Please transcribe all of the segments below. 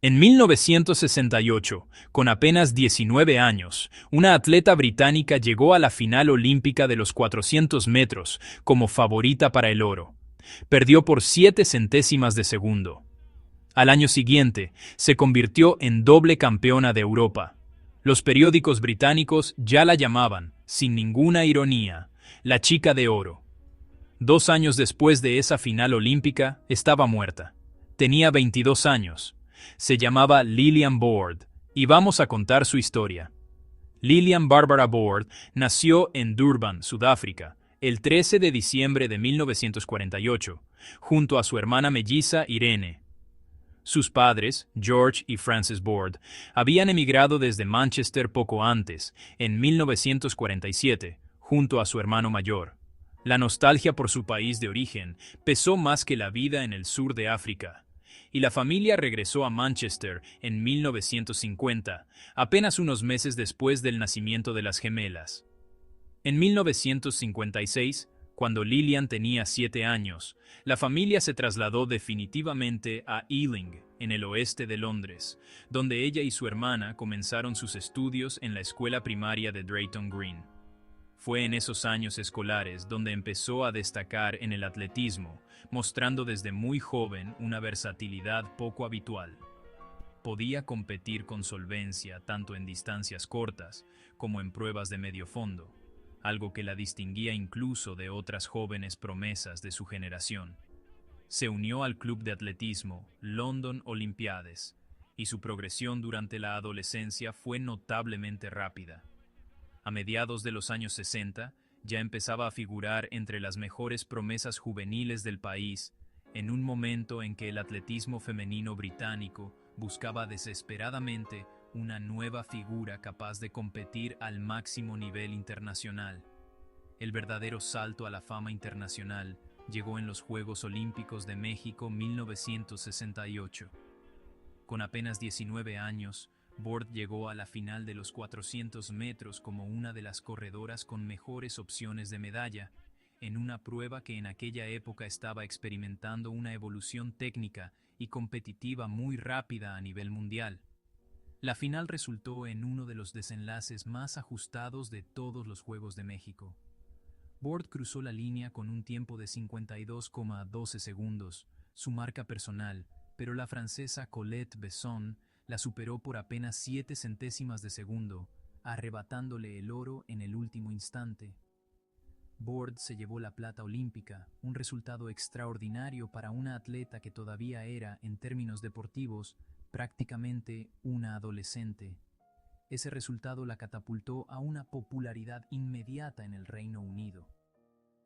En 1968, con apenas 19 años, una atleta británica llegó a la final olímpica de los 400 metros como favorita para el oro. Perdió por 7 centésimas de segundo. Al año siguiente, se convirtió en doble campeona de Europa. Los periódicos británicos ya la llamaban, sin ninguna ironía, la chica de oro. 2 años después de esa final olímpica, estaba muerta. Tenía 22 años. Se llamaba Lilian Board, y vamos a contar su historia. Lilian Barbara Board nació en Durban, Sudáfrica, el 13 de diciembre de 1948, junto a su hermana melliza Irene. Sus padres, George y Frances Board, habían emigrado desde Manchester poco antes, en 1947, junto a su hermano mayor. La nostalgia por su país de origen pesó más que la vida en el sur de África, y la familia regresó a Manchester en 1950, apenas unos meses después del nacimiento de las gemelas. En 1956, cuando Lilian tenía 7 años, la familia se trasladó definitivamente a Ealing, en el oeste de Londres, donde ella y su hermana comenzaron sus estudios en la escuela primaria de Drayton Green. Fue en esos años escolares donde empezó a destacar en el atletismo, mostrando desde muy joven una versatilidad poco habitual. Podía competir con solvencia tanto en distancias cortas como en pruebas de medio fondo, algo que la distinguía incluso de otras jóvenes promesas de su generación. Se unió al club de atletismo London Olympiades, y su progresión durante la adolescencia fue notablemente rápida. A mediados de los años 60, ya empezaba a figurar entre las mejores promesas juveniles del país, en un momento en que el atletismo femenino británico buscaba desesperadamente una nueva figura capaz de competir al máximo nivel internacional. El verdadero salto a la fama internacional llegó en los Juegos Olímpicos de México 1968. Con apenas 19 años, Board llegó a la final de los 400 metros como una de las corredoras con mejores opciones de medalla, en una prueba que en aquella época estaba experimentando una evolución técnica y competitiva muy rápida a nivel mundial. La final resultó en uno de los desenlaces más ajustados de todos los Juegos de México. Board cruzó la línea con un tiempo de 52,12 segundos, su marca personal, pero la francesa Colette Besson la superó por apenas 7 centésimas de segundo, arrebatándole el oro en el último instante. Board se llevó la plata olímpica, un resultado extraordinario para una atleta que todavía era, en términos deportivos, prácticamente una adolescente. Ese resultado la catapultó a una popularidad inmediata en el Reino Unido.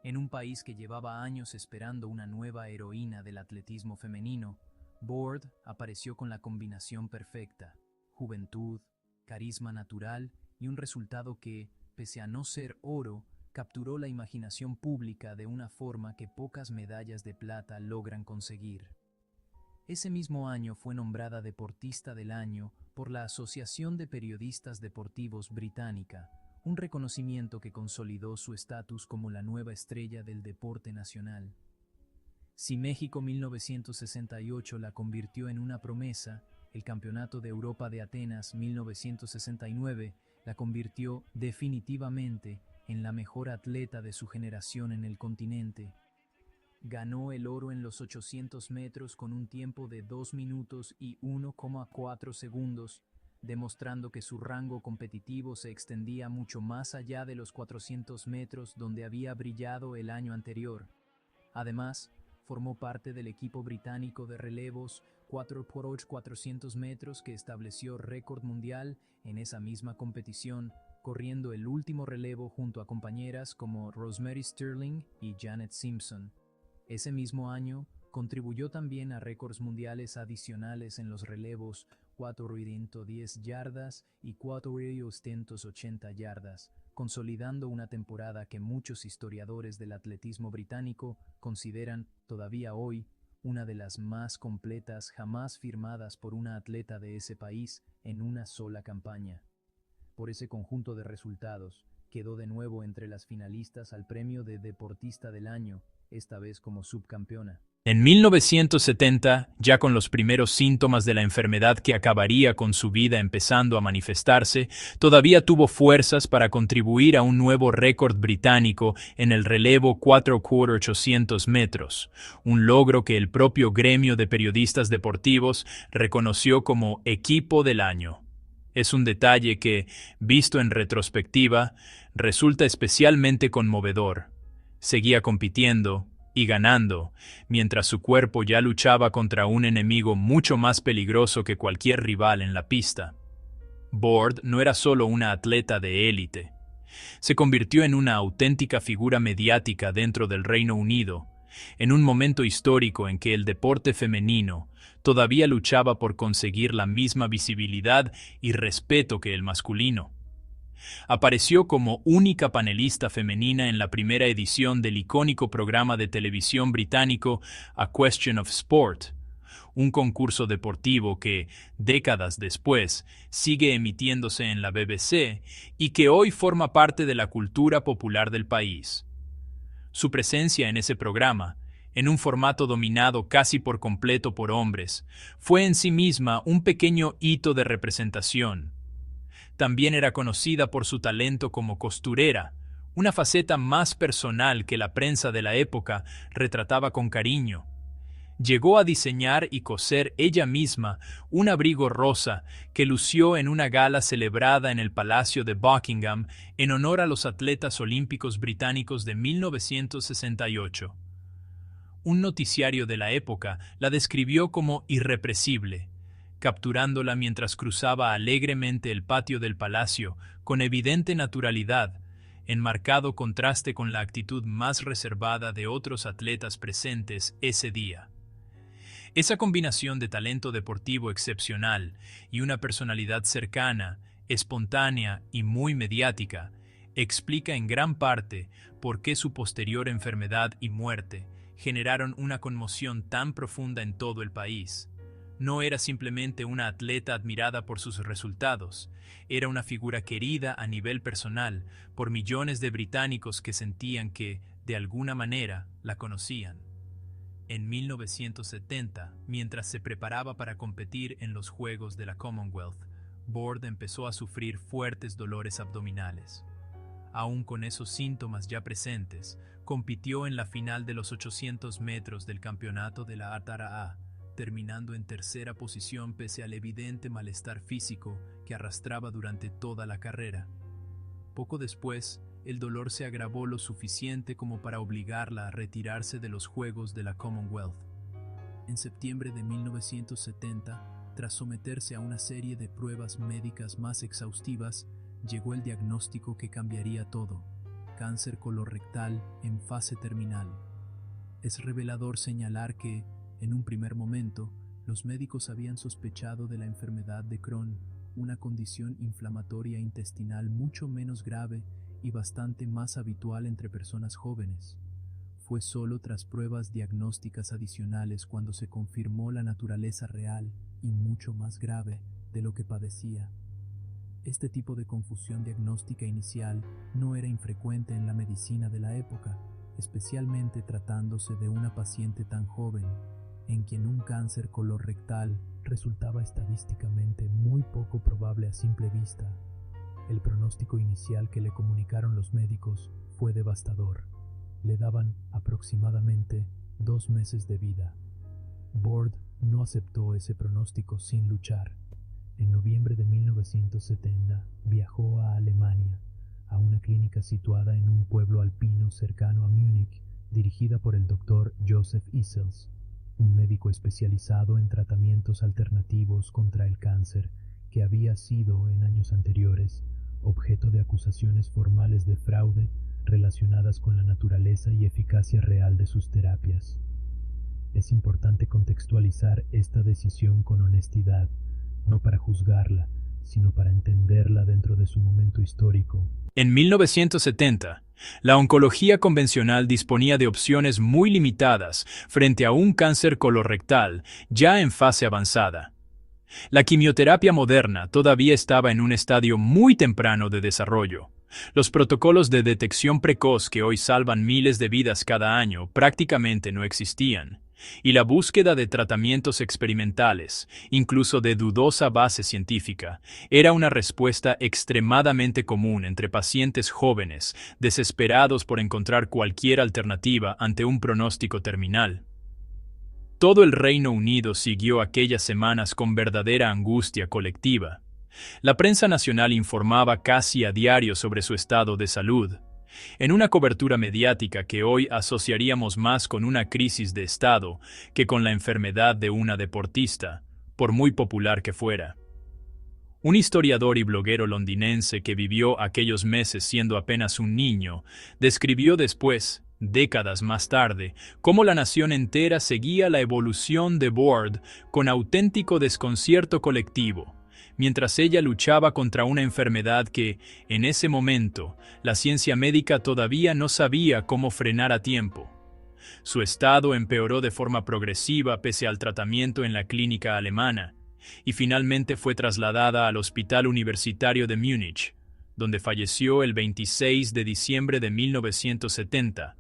En un país que llevaba años esperando una nueva heroína del atletismo femenino, Board apareció con la combinación perfecta: juventud, carisma natural y un resultado que, pese a no ser oro, capturó la imaginación pública de una forma que pocas medallas de plata logran conseguir. Ese mismo año fue nombrada Deportista del Año por la Asociación de Periodistas Deportivos Británica, un reconocimiento que consolidó su estatus como la nueva estrella del deporte nacional. Si México 1968 la convirtió en una promesa, el Campeonato de Europa de Atenas 1969 la convirtió definitivamente en la mejor atleta de su generación en el continente. Ganó el oro en los 800 metros con un tiempo de 2 minutos y 1,4 segundos, demostrando que su rango competitivo se extendía mucho más allá de los 400 metros donde había brillado el año anterior. Además, formó parte del equipo británico de relevos 4x8 400 metros que estableció récord mundial en esa misma competición, corriendo el último relevo junto a compañeras como Rosemary Sterling y Janet Simpson. Ese mismo año, contribuyó también a récords mundiales adicionales en los relevos 410 yardas y 480 yardas, consolidando una temporada que muchos historiadores del atletismo británico consideran, todavía hoy, una de las más completas jamás firmadas por una atleta de ese país en una sola campaña. Por ese conjunto de resultados, quedó de nuevo entre las finalistas al premio de Deportista del Año, esta vez como subcampeona. En 1970, ya con los primeros síntomas de la enfermedad que acabaría con su vida empezando a manifestarse, todavía tuvo fuerzas para contribuir a un nuevo récord británico en el relevo 4x800 metros, un logro que el propio gremio de periodistas deportivos reconoció como equipo del año. Es un detalle que, visto en retrospectiva, resulta especialmente conmovedor. Seguía compitiendo y ganando, mientras su cuerpo ya luchaba contra un enemigo mucho más peligroso que cualquier rival en la pista. Board no era solo una atleta de élite. Se convirtió en una auténtica figura mediática dentro del Reino Unido, en un momento histórico en que el deporte femenino todavía luchaba por conseguir la misma visibilidad y respeto que el masculino. Apareció como única panelista femenina en la primera edición del icónico programa de televisión británico A Question of Sport, un concurso deportivo que, décadas después, sigue emitiéndose en la BBC y que hoy forma parte de la cultura popular del país. Su presencia en ese programa, en un formato dominado casi por completo por hombres, fue en sí misma un pequeño hito de representación. También era conocida por su talento como costurera, una faceta más personal que la prensa de la época retrataba con cariño. Llegó a diseñar y coser ella misma un abrigo rosa que lució en una gala celebrada en el Palacio de Buckingham en honor a los atletas olímpicos británicos de 1968. Un noticiario de la época la describió como irrepresible, capturándola mientras cruzaba alegremente el patio del palacio con evidente naturalidad, en marcado contraste con la actitud más reservada de otros atletas presentes ese día. Esa combinación de talento deportivo excepcional y una personalidad cercana, espontánea y muy mediática, explica en gran parte por qué su posterior enfermedad y muerte generaron una conmoción tan profunda en todo el país. No era simplemente una atleta admirada por sus resultados, era una figura querida a nivel personal por millones de británicos que sentían que, de alguna manera, la conocían. En 1970, mientras se preparaba para competir en los Juegos de la Commonwealth, Board empezó a sufrir fuertes dolores abdominales. Aún con esos síntomas ya presentes, compitió en la final de los 800 metros del campeonato de la ATARA, terminando en tercera posición pese al evidente malestar físico que arrastraba durante toda la carrera. Poco después, el dolor se agravó lo suficiente como para obligarla a retirarse de los Juegos de la Commonwealth. En septiembre de 1970, tras someterse a una serie de pruebas médicas más exhaustivas, llegó el diagnóstico que cambiaría todo: cáncer colorectal en fase terminal. Es revelador señalar que, en un primer momento, los médicos habían sospechado de la enfermedad de Crohn, una condición inflamatoria intestinal mucho menos grave y bastante más habitual entre personas jóvenes. Fue solo tras pruebas diagnósticas adicionales cuando se confirmó la naturaleza real y mucho más grave de lo que padecía. Este tipo de confusión diagnóstica inicial no era infrecuente en la medicina de la época, especialmente tratándose de una paciente tan joven, en quien un cáncer colorectal resultaba estadísticamente muy poco probable a simple vista. El pronóstico inicial que le comunicaron los médicos fue devastador. Le daban aproximadamente 2 meses de vida. Board no aceptó ese pronóstico sin luchar. En noviembre de 1970 viajó a Alemania, a una clínica situada en un pueblo alpino cercano a Múnich, dirigida por el Dr. Joseph Issels, un médico especializado en tratamientos alternativos contra el cáncer que había sido, en años anteriores, objeto de acusaciones formales de fraude relacionadas con la naturaleza y eficacia real de sus terapias. Es importante contextualizar esta decisión con honestidad, no para juzgarla, sino para entenderla dentro de su momento histórico. En 1970, la oncología convencional disponía de opciones muy limitadas frente a un cáncer colorectal ya en fase avanzada. La quimioterapia moderna todavía estaba en un estadio muy temprano de desarrollo, Los protocolos de detección precoz que hoy salvan miles de vidas cada año prácticamente no existían, y la búsqueda de tratamientos experimentales, incluso de dudosa base científica, era una respuesta extremadamente común entre pacientes jóvenes, desesperados por encontrar cualquier alternativa ante un pronóstico terminal. Todo el Reino Unido siguió aquellas semanas con verdadera angustia colectiva. La prensa nacional informaba casi a diario sobre su estado de salud, en una cobertura mediática que hoy asociaríamos más con una crisis de estado que con la enfermedad de una deportista, por muy popular que fuera. Un historiador y bloguero londinense que vivió aquellos meses siendo apenas un niño, describió después, décadas más tarde, cómo la nación entera seguía la evolución de Board con auténtico desconcierto colectivo, mientras ella luchaba contra una enfermedad que, en ese momento, la ciencia médica todavía no sabía cómo frenar a tiempo. Su estado empeoró de forma progresiva pese al tratamiento en la clínica alemana, y finalmente fue trasladada al Hospital Universitario de Múnich, donde falleció el 26 de diciembre de 1970,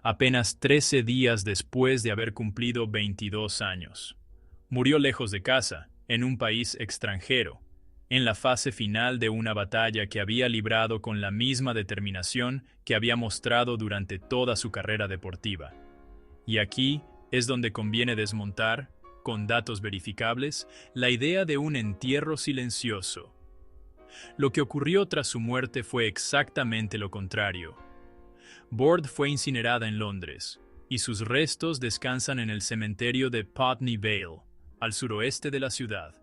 apenas 13 días después de haber cumplido 22 años. Murió lejos de casa, en un país extranjero, en la fase final de una batalla que había librado con la misma determinación que había mostrado durante toda su carrera deportiva. Y aquí es donde conviene desmontar, con datos verificables, la idea de un entierro silencioso. Lo que ocurrió tras su muerte fue exactamente lo contrario. Board fue incinerada en Londres, y sus restos descansan en el cementerio de Putney Vale, al suroeste de la ciudad.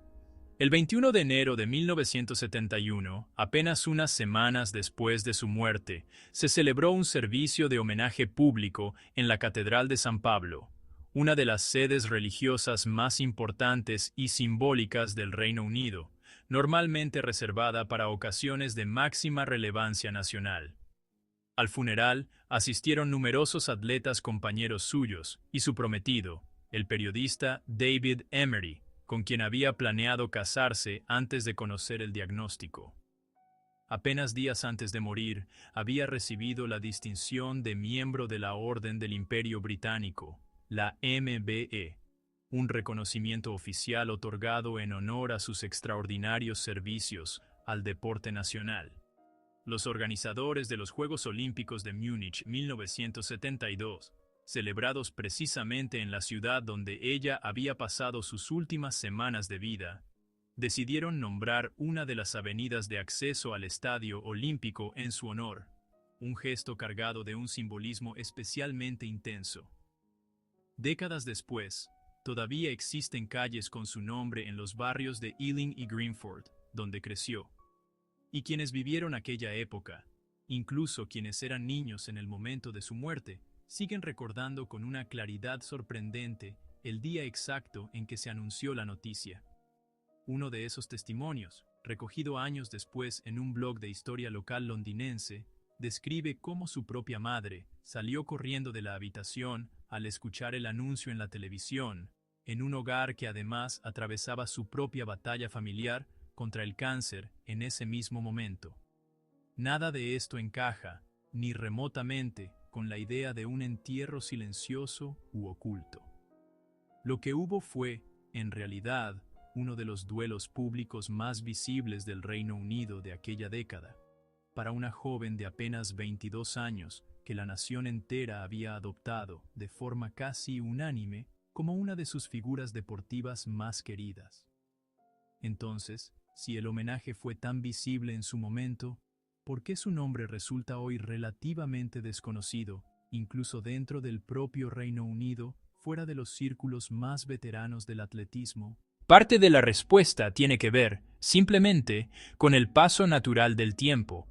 El 21 de enero de 1971, apenas unas semanas después de su muerte, se celebró un servicio de homenaje público en la Catedral de San Pablo, una de las sedes religiosas más importantes y simbólicas del Reino Unido, normalmente reservada para ocasiones de máxima relevancia nacional. Al funeral asistieron numerosos atletas compañeros suyos y su prometido, el periodista David Emery, con quien había planeado casarse antes de conocer el diagnóstico. Apenas días antes de morir, había recibido la distinción de miembro de la Orden del Imperio Británico, la MBE, un reconocimiento oficial otorgado en honor a sus extraordinarios servicios al deporte nacional. Los organizadores de los Juegos Olímpicos de Múnich 1972, celebrados precisamente en la ciudad donde ella había pasado sus últimas semanas de vida, decidieron nombrar una de las avenidas de acceso al Estadio Olímpico en su honor, un gesto cargado de un simbolismo especialmente intenso. Décadas después, todavía existen calles con su nombre en los barrios de Ealing y Greenford, donde creció. Y quienes vivieron aquella época, incluso quienes eran niños en el momento de su muerte, siguen recordando con una claridad sorprendente el día exacto en que se anunció la noticia. Uno de esos testimonios, recogido años después en un blog de historia local londinense, describe cómo su propia madre salió corriendo de la habitación al escuchar el anuncio en la televisión, en un hogar que además atravesaba su propia batalla familiar contra el cáncer en ese mismo momento. Nada de esto encaja, ni remotamente, con la idea de un entierro silencioso u oculto. Lo que hubo fue, en realidad, uno de los duelos públicos más visibles del Reino Unido de aquella década, para una joven de apenas 22 años que la nación entera había adoptado de forma casi unánime como una de sus figuras deportivas más queridas. Entonces, si el homenaje fue tan visible en su momento, ¿por qué su nombre resulta hoy relativamente desconocido, incluso dentro del propio Reino Unido, fuera de los círculos más veteranos del atletismo? Parte de la respuesta tiene que ver, simplemente, con el paso natural del tiempo.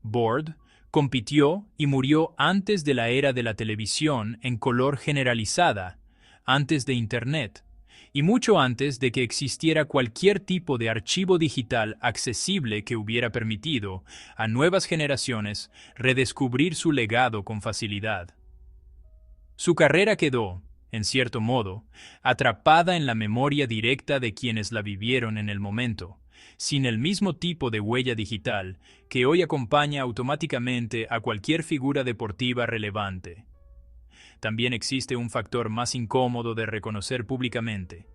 Board compitió y murió antes de la era de la televisión en color generalizada, antes de Internet, y mucho antes de que existiera cualquier tipo de archivo digital accesible que hubiera permitido a nuevas generaciones redescubrir su legado con facilidad. Su carrera quedó, en cierto modo, atrapada en la memoria directa de quienes la vivieron en el momento, sin el mismo tipo de huella digital que hoy acompaña automáticamente a cualquier figura deportiva relevante. También existe un factor más incómodo de reconocer públicamente.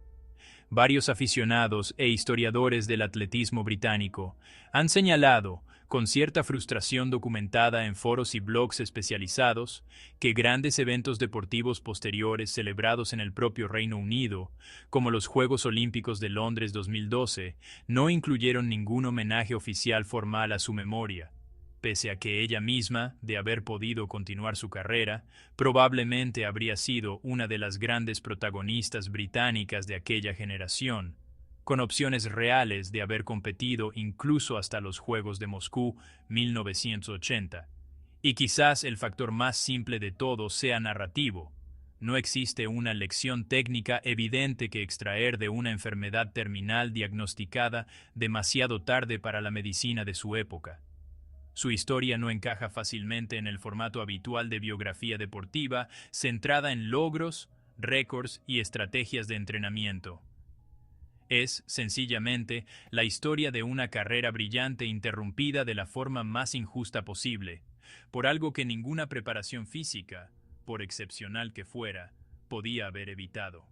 Varios aficionados e historiadores del atletismo británico han señalado, con cierta frustración documentada en foros y blogs especializados, que grandes eventos deportivos posteriores celebrados en el propio Reino Unido, como los Juegos Olímpicos de Londres 2012, no incluyeron ningún homenaje oficial formal a su memoria, pese a que ella misma, de haber podido continuar su carrera, probablemente habría sido una de las grandes protagonistas británicas de aquella generación, con opciones reales de haber competido incluso hasta los Juegos de Moscú 1980. Y quizás el factor más simple de todo sea narrativo. No existe una lección técnica evidente que extraer de una enfermedad terminal diagnosticada demasiado tarde para la medicina de su época. Su historia no encaja fácilmente en el formato habitual de biografía deportiva, centrada en logros, récords y estrategias de entrenamiento. Es, sencillamente, la historia de una carrera brillante interrumpida de la forma más injusta posible, por algo que ninguna preparación física, por excepcional que fuera, podía haber evitado.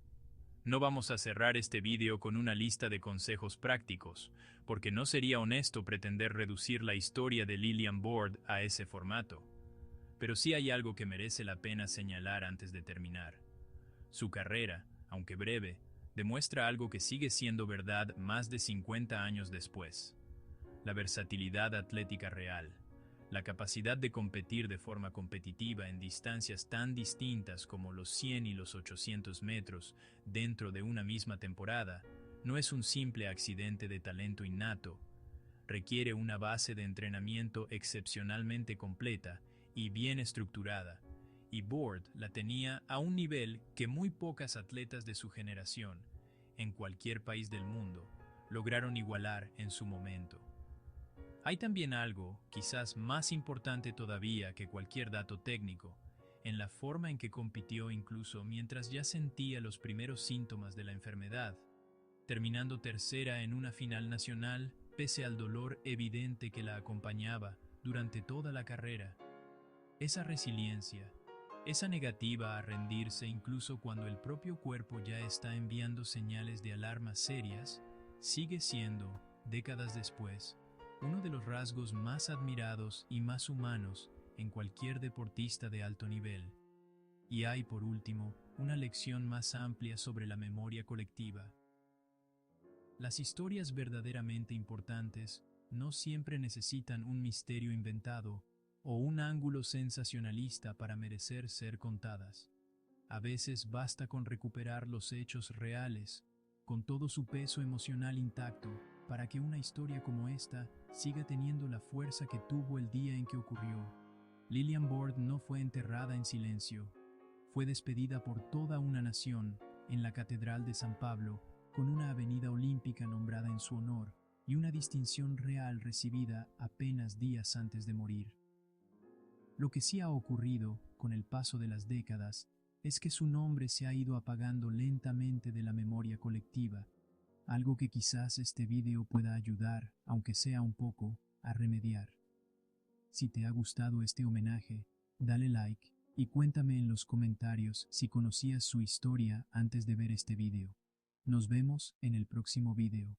No vamos a cerrar este vídeo con una lista de consejos prácticos, porque no sería honesto pretender reducir la historia de Lillian Board a ese formato. Pero sí hay algo que merece la pena señalar antes de terminar. Su carrera, aunque breve, demuestra algo que sigue siendo verdad más de 50 años después: la versatilidad atlética real. La capacidad de competir de forma competitiva en distancias tan distintas como los 100 y los 800 metros dentro de una misma temporada no es un simple accidente de talento innato. Requiere una base de entrenamiento excepcionalmente completa y bien estructurada, y Board la tenía a un nivel que muy pocas atletas de su generación, en cualquier país del mundo, lograron igualar en su momento. Hay también algo, quizás más importante todavía que cualquier dato técnico, en la forma en que compitió incluso mientras ya sentía los primeros síntomas de la enfermedad, terminando tercera en una final nacional pese al dolor evidente que la acompañaba durante toda la carrera. Esa resiliencia, esa negativa a rendirse incluso cuando el propio cuerpo ya está enviando señales de alarma serias, sigue siendo, décadas después, uno de los rasgos más admirados y más humanos en cualquier deportista de alto nivel. Y hay, por último, una lección más amplia sobre la memoria colectiva. Las historias verdaderamente importantes no siempre necesitan un misterio inventado o un ángulo sensacionalista para merecer ser contadas. A veces basta con recuperar los hechos reales, con todo su peso emocional intacto, para que una historia como esta siga teniendo la fuerza que tuvo el día en que ocurrió. Lillian Board no fue enterrada en silencio. Fue despedida por toda una nación en la Catedral de San Pablo, con una avenida olímpica nombrada en su honor y una distinción real recibida apenas días antes de morir. Lo que sí ha ocurrido con el paso de las décadas es que su nombre se ha ido apagando lentamente de la memoria colectiva, algo que quizás este video pueda ayudar, aunque sea un poco, a remediar. Si te ha gustado este homenaje, dale like y cuéntame en los comentarios si conocías su historia antes de ver este video. Nos vemos en el próximo video.